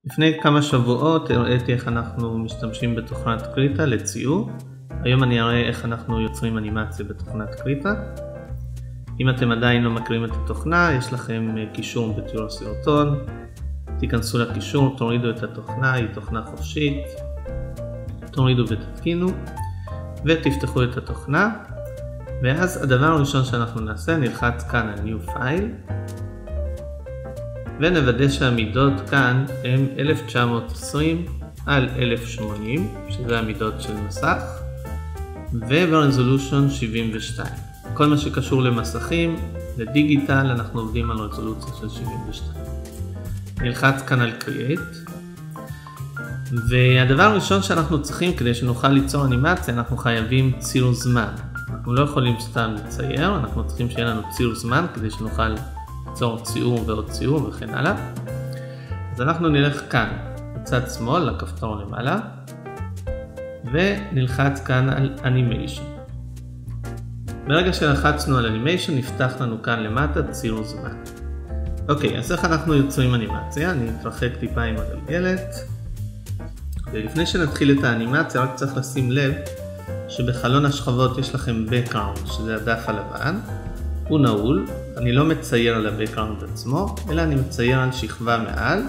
לפני כמה שבועות הראיתי איך אנחנו משתמשים בתוכנת קריטה לציור. היום אני אראה איך אנחנו יוצרים אנימציה בתוכנת קריטה. אם אתם עדיין לא מכירים את התוכנה, יש לכם קישור בתיאור הסרטון. תיכנסו לקישור, תורידו את התוכנה, היא תוכנה חופשית. תורידו ותתקינו ותפתחו את התוכנה. ואז הדבר הראשון שאנחנו נעשה, נלחץ כאן על New File. ונוודא שהמידות כאן הם 1920 על 1080, שזה המידות של מסך, וברזולושן 72. כל מה שקשור למסכים, לדיגיטל, אנחנו עובדים על רזולוציה של 72. נלחץ כאן על Create. והדבר הראשון שאנחנו צריכים כדי שנוכל ליצור אנימציה, אנחנו חייבים ציר זמן. אנחנו לא יכולים סתם לצייר, אנחנו צריכים שיהיה לנו ציר זמן כדי שנוכל ליצור ציור ועוד ציור וכן הלאה. אז אנחנו נלך כאן בצד שמאל לכפתור למעלה ונלחץ כאן על Animation. ברגע שלחצנו על Animation נפתח לנו כאן למטה ציר זמן. אוקיי, אז איך אנחנו יוצרים אנימציה? אני אתרחק טיפה עם הגלגלת. ולפני שנתחיל את האנימציה רק צריך לשים לב שבחלון השכבות יש לכם background, שזה הדף הלבן. הוא נעול, אני לא מצייר על ה-background עצמו, אלא אני מצייר על שכבה מעל,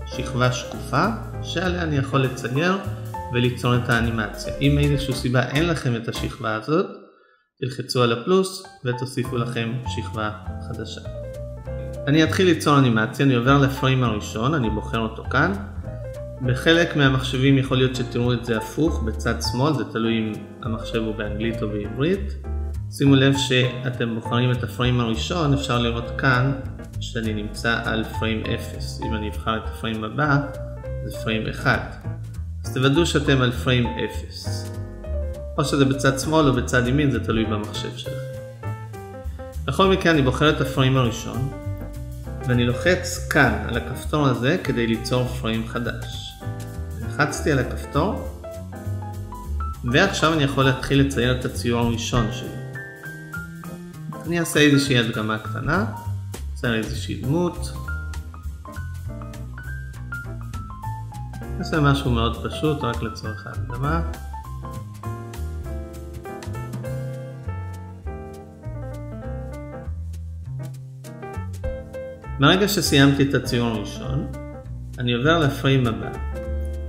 שכבה שקופה, שעליה אני יכול לצייר וליצור את האנימציה. אם מאיזושהי סיבה אין לכם את השכבה הזאת, תלחצו על הפלוס ותוסיפו לכם שכבה חדשה. אני אתחיל ליצור אנימציה, אני עובר לפריים הראשון, אני בוחר אותו כאן. בחלק מהמחשבים יכול להיות שתראו את זה הפוך, בצד שמאל, זה תלוי אם המחשב הוא באנגלית או בעברית. שימו לב שאתם בוחרים את הפריים הראשון, אפשר לראות כאן שאני נמצא על פריים 0. אם אני אבחר את הפריים הבא, זה פריים 1. אז תוודאו שאתם על פריים 0. או שזה בצד שמאל או בצד ימין, זה תלוי במחשב שלכם. בכל מקרה אני בוחר את הפריים הראשון, ואני לוחץ כאן על הכפתור הזה כדי ליצור פריים חדש. לחצתי על הכפתור, ועכשיו אני יכול להתחיל לצייר את הציור הראשון שלי. אני אעשה איזושהי הדגמה קטנה, אצייר איזושהי דמות. נעשה משהו מאוד פשוט, רק לצורך ההדגמה. מהרגע שסיימתי את הציור הראשון, אני עובר לפריים הבא,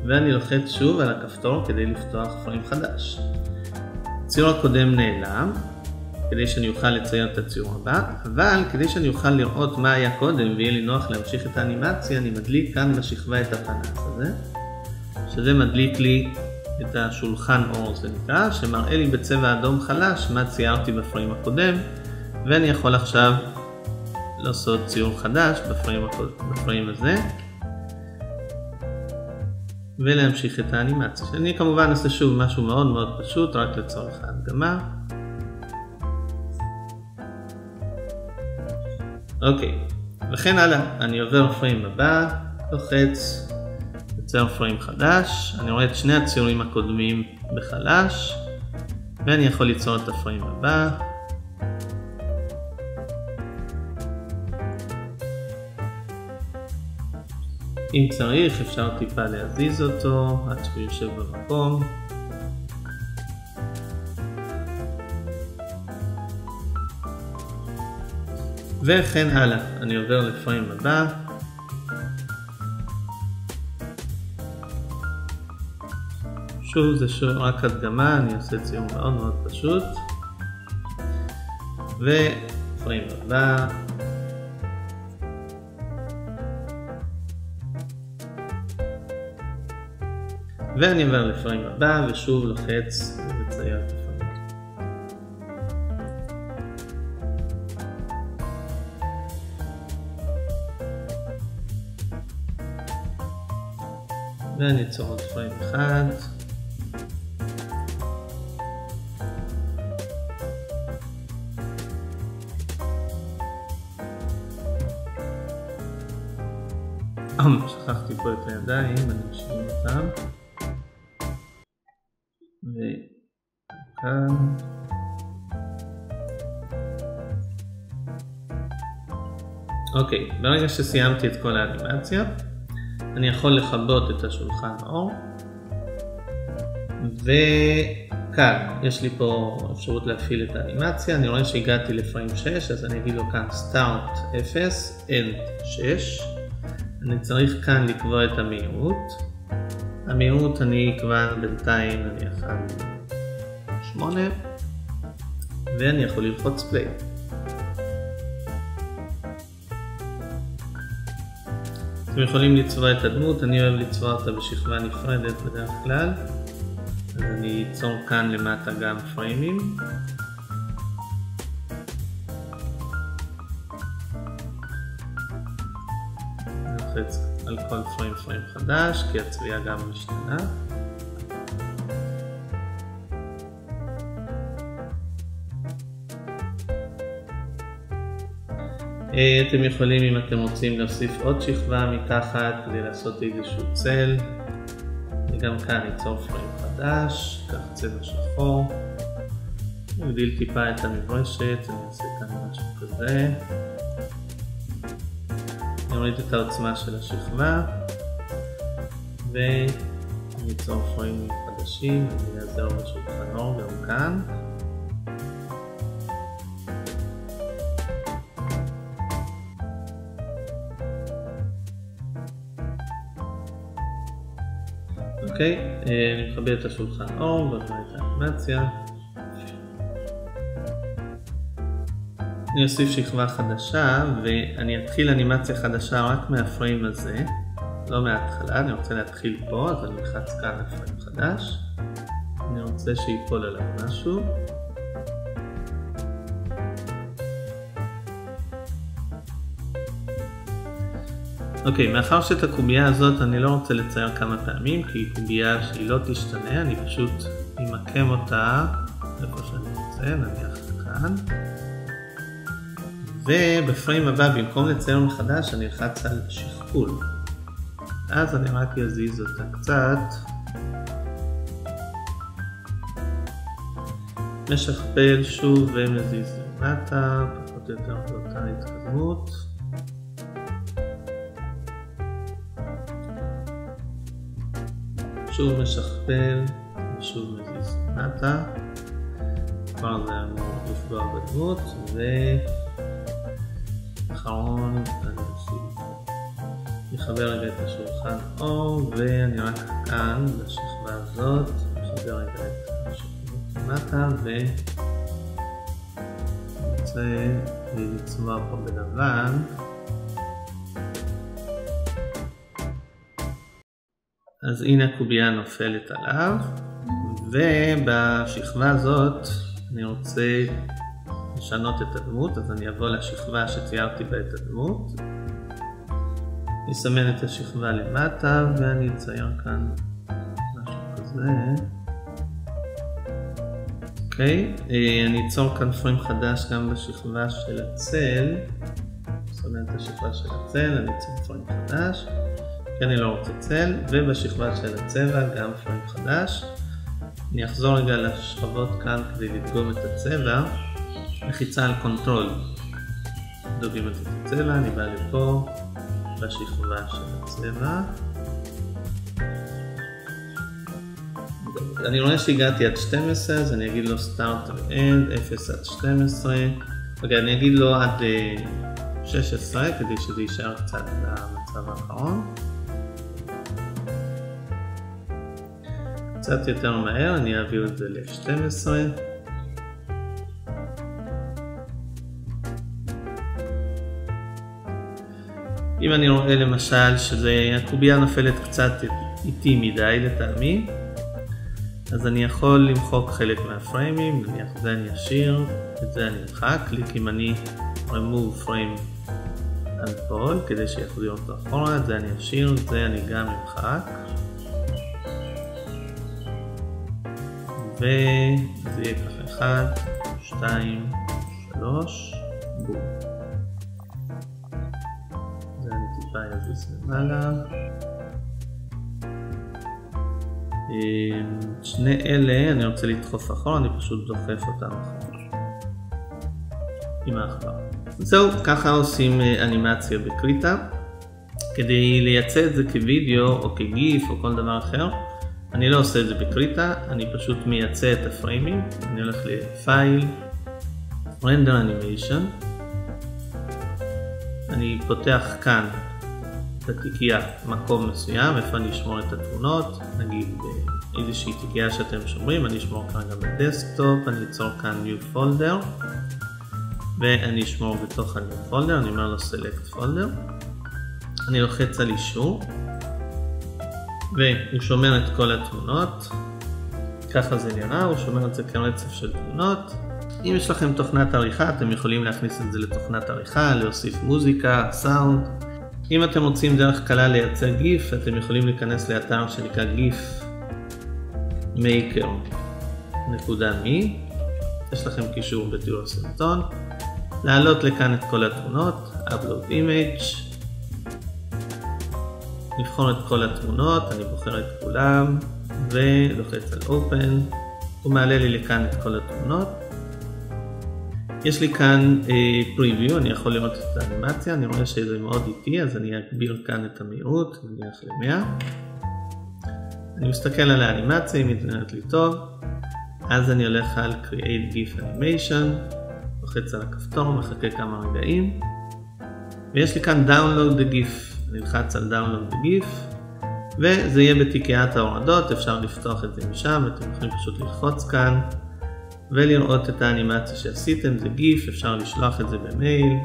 ואני לוחץ שוב על הכפתור כדי לפתוח פריים חדש. הציור הקודם נעלם, כדי שאני אוכל לצייר את הציור הבא, אבל כדי שאני אוכל לראות מה היה קודם ויהיה לי נוח להמשיך את האנימציה, אני מדליק כאן בשכבה את הפנס הזה, שזה מדליק לי את השולחן אור, זה נקרא, שמראה לי בצבע אדום חלש מה ציירתי בפריים הקודם, ואני יכול עכשיו לעשות ציור חדש בפריים הזה ולהמשיך את האנימציה. אני כמובן אעשה שוב משהו מאוד מאוד פשוט רק לצורך ההדגמה. אוקיי, וכן הלאה, אני עובר פריים הבא, לוחץ, יוצר פריים חדש, אני רואה את שני הציורים הקודמים בחלש ואני יכול ליצור את הפריים הבא. אם צריך אפשר טיפה להזיז אותו עד שהוא יושב במקום. וכן הלאה, אני עובר לפריים הבא. שוב זה רק הדגמה, אני אעשה ציור מאוד מאוד פשוט. ופריים הבא. ואני עובר לפריים הבא ושוב לוחץ לצייר את הפריים. ואני אצור עוד פריים אחד. שכחתי פה את הידיים, אני משאיר אותם. וכאן. אוקיי, ברגע שסיימתי את כל האנימציה, אני יכול לכבות את השולחן אור. וכאן יש לי פה אפשרות להפעיל את האנימציה. אני רואה שהגעתי לפריים 6, אז אני אגיד לו כאן start 0, end 6. אני צריך כאן לקבוע את המהירות. המהירות אני אקבע בינתיים, אני יכול 8, ואני יכול ללחוץ פליי. אתם יכולים לצבוע את הדמות, אני אוהב לצבוע אותה בשכבה נפרדת בדרך כלל. אז אני אצור כאן למטה גם פריימים. נלחץ על כל פריים חדש, כי הצביעה גם משתנה. אתם יכולים, אם אתם רוצים, להוסיף עוד שכבה מתחת כדי לעשות איזשהו צל. וגם כאן ניצור פריים חדש, כך צבע שחור. נגדיל טיפה את המברשת, אני אעשה כאן משהו כזה. נוריד את העוצמה של השכבה, וניצור פריימים חדשים, אני אעזר בשולחן אור גם כאן. אוקיי, אני מכבה את השולחן אור ואני את האנימציה. אני אוסיף שכבה חדשה ואני אתחיל אנימציה חדשה רק מהפריים הזה, לא מההתחלה. אני רוצה להתחיל פה, אז אני אלחץ כאן על פריים חדש. אני רוצה שיפול עליו משהו. אוקיי, מאחר שאת הקובייה הזאת אני לא רוצה לצייר כמה פעמים, כי היא קובייה שהיא לא תשתנה, אני פשוט אמקם אותה איפה שאני רוצה, נניח כאן. ובפריים הבא, במקום לצייר מחדש, אני אלחץ על שכפול. אז אני רק אזיז אותה קצת. משכפל שוב ומזיז למטה, פחות או יותר באותה התקדמות. שוב משכפל ושוב מזיז למטה. כבר זה אמור לפגוע בדמות, ואחרון אני אחבר רגע את השולחן אור, ואני רק כאן בשכבה הזאת אחבר רגע את השכבה למטה, ואני רוצה לצבוע פה בלבן. אז הנה הקובייה נופלת עליו, ובשכבה הזאת אני רוצה לשנות את הדמות, אז אני אבוא לשכבה שציירתי בה את הדמות. אני אסמן את השכבה למטה ואני אצייר כאן משהו כזה. אוקיי, אני אצור כאן פריים חדש גם בשכבה של הצל. אסמן את השכבה של הצל, אני אצור פריים חדש. כי אני לא רוצה צל, ובשכבה של הצבע גם פריים חדש. אני אחזור רגע לשכבות כאן כדי לדגום את הצבע. לחיצה על קונטרול. דוגים את הצבע, אני בא לפה בשכבה של הצבע. אני רואה שהגעתי עד 12, אז אני אגיד לו start and 0 עד 12. אוקיי, אני אגיד לו עד 16 כדי שזה יישאר קצת למצב האחרון. קצת יותר מהר, אני אעביר את זה ל-12. אם אני רואה למשל שהקובייה נופלת קצת איטי מדי לטעמי, אז אני יכול למחוק חלק מהפריימים, נניח זה אני אשאיר, את זה אני אמחק, קליק ימני remove frame and pull כדי שיחזיר אותו אחורה, את זה אני אשאיר, את זה אני גם אמחק. וזה יהיה ככה 1, 2, 3, בום. זה אני טיפה יזיז למעלה. שני אלה אני רוצה לדחוף אחורה, אני פשוט דוחף אותם אחורה עם האחבר. זהו, ככה עושים אנימציה בקריטה. כדי לייצא את זה כווידאו או כגיף או כל דבר אחר, אני לא עושה את זה בקריטה, אני פשוט מייצא את הפריימים. אני הולך לפייל, render animation, אני פותח כאן את התיקייה מקום מסוים, איפה אני אשמור את התמונות, נגיד באיזושהי תיקייה שאתם שומרים, אני אשמור כאן גם בדסקטופ, אני אצור כאן new folder, ואני אשמור בתוך ה-new folder, אני אומר לו select folder, אני לוחץ על אישור, והוא שומר את כל התמונות, ככה זה נראה, הוא שומר את זה כרצף של תמונות. אם יש לכם תוכנת עריכה, אתם יכולים להכניס את זה לתוכנת עריכה, להוסיף מוזיקה, סאונד. אם אתם רוצים דרך קלה לייצר גיף, אתם יכולים להיכנס לאתר שנקרא gifmaker.me, יש לכם קישור בתיאור הסרטון, להעלות לכאן את כל התמונות, upload image, לבחור את כל התמונות, אני בוחר את כולם ולוחץ על open, הוא מעלה לי לכאן את כל התמונות. יש לי כאן preview, אני יכול לראות את האנימציה, אני רואה שזה מאוד איטי, אז אני אגביר כאן את המהירות, נניח ל-100. אני מסתכל על האנימציה, אם היא נראית לי טוב, אז אני הולך על create gif animation, לוחץ על הכפתור, מחכה כמה רגעים, ויש לי כאן download the gif, נלחץ על download the gif, וזה יהיה בתיקיית ההורדות, אפשר לפתוח את זה משם, אתם יכולים פשוט ללחוץ כאן, ולראות את האנימציה שעשיתם, זה גיף, אפשר לשלוח את זה במייל.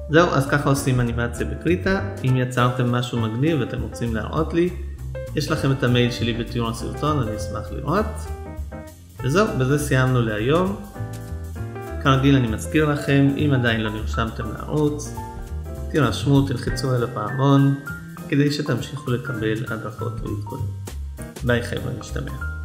זהו, אז ככה עושים אנימציה בקריטה. אם יצרתם משהו מגניב ואתם רוצים להראות לי, יש לכם את המייל שלי בתיאור הסרטון, אני אשמח לראות. וזהו, בזה סיימנו להיום. כרגיל אני מזכיר לכם, אם עדיין לא נרשמתם לערוץ, תירשמו, תלחצו על הפעמון, כדי שתמשיכו לקבל הדרכות ועדכונים. ביי חבר'ה, נשתמע.